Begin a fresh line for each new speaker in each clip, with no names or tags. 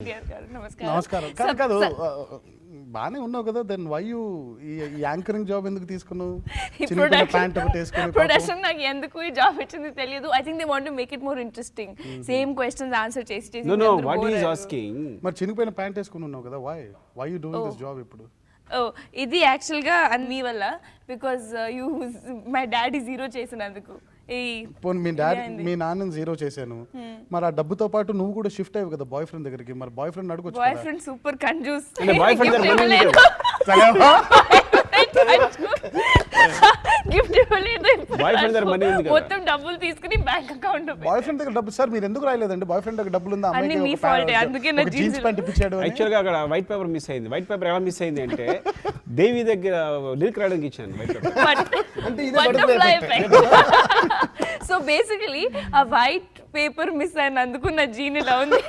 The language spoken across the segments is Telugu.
నమస్కారం. కాదు బానే ఉన్నావు కదా, దెన్ వై యూ ఈ యాంకరింగ్ జాబ్ ఎందుకు తీసుకున్నావు? చిన్న ప్యాంట్ ఒకటి వేసుకుని
ప్రొడక్షన్ నాకు ఎందుకు ఈ జాబ్ వచ్చింది తెలియదు. I think they want to make it more interesting. Same questions answer చేసి
know what he is asking.
మరి చిన్నపోయిన ప్యాంట్ వేసుకుని ఉన్నావు కదా, why you doing this job ఇప్పుడు?
ఇది యాక్చువల్గా మీ వల్ల, బికాజ్ మై డాడీ జీరో చేసినందుకు.
మీ నాన్న జీరో చేశాను, మరి ఆ డబ్బుతో పాటు నువ్వు కూడా షిఫ్ట్ అయ్యావు కదా బాయ్ ఫ్రెండ్ దగ్గరికి. మరి బాయ్ ఫ్రెండ్ అడుగుచ్చు.
బాయ్ ఫ్రెండ్ సూపర్ కంజూస్. గిఫ్ట్ ఇవ్వలేదు, మొత్తం డబ్బులు తీసుకుని బ్యాంక్ అకౌంట్.
బాయ్ ఫ్రెండ్ దగ్గర డబ్బు సార్ మీరు ఎందుకు రాయలేదండి? బాయ్ ఫ్రెండ్ దగ్గర డబ్బులు ఉందా?
అన్ని మీ ఫాల్ట్. అందుకే నా
జీన్స్ ప్యాంట్ ఇప్పించాడు.
యాక్చువల్ గా అక్కడ వైట్ పేపర్ మిస్ అయింది. వైట్ పేపర్ ఎలా మిస్ అయింది అంటే దేవి దగ్గర లిరిక్ రాయడానికి ఇచ్చాను వైట్ పేపర్.
సో బేసికలీ ఆ వైట్ పేపర్ మిస్ అయినందుకు నా జీన్ ఇలా ఉంది.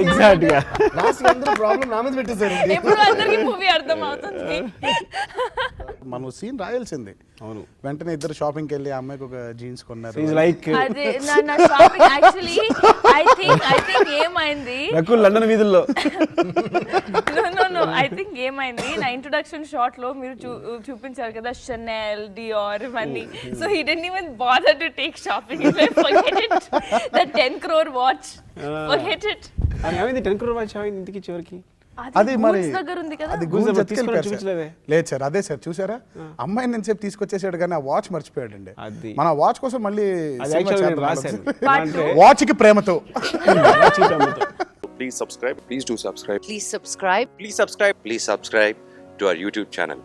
ఎగ్జాక్ట్ గా
ప్రాబ్లం నా మీద పెట్టేశారు.
ఇప్పుడు అందరికీ మూవీ అర్థం అవుతుంది.
మనం సీన్ రాయాల్సింది.
అవును,
వెంటనే ఇద్దరు షాపింగ్ కి వెళ్ళి ఆ అమ్మాయికి ఒక జీన్స్ కొన్నారు.
లైక్
అదే నా షాపింగ్ యాక్చువల్లీ ఐ థింక్ ఏమైంది
లండన్ వీధుల్లో.
నో ఐ థింక్ ఏమైంది, నా ఇంట్రొడక్షన్ షాట్ లో మీరు చూపించారు కదా షనెల్, డియోర్ ఇవన్నీ. So he didn't even bother to take shopping. Forget it. That 10 crore watch, forget it.
ఏమైంది 10 crore watch ఏమైంది ఇంటికి చివరికి?
అది మరి
దగ్గర ఉంది కదా,
అది లేదు సార్. అదే సార్ చూసారా, అమ్మాయి నుంచి చెప్పి తీసుకొచ్చేసాడు కానీ ఆ వాచ్ మర్చిపోయాడు అండి. మన వాచ్ కోసం మళ్ళీ వాచ్ కి ప్రేమతో.
Please subscribe. Please do subscribe.
Please subscribe.
Please subscribe. Please subscribe to our YouTube channel.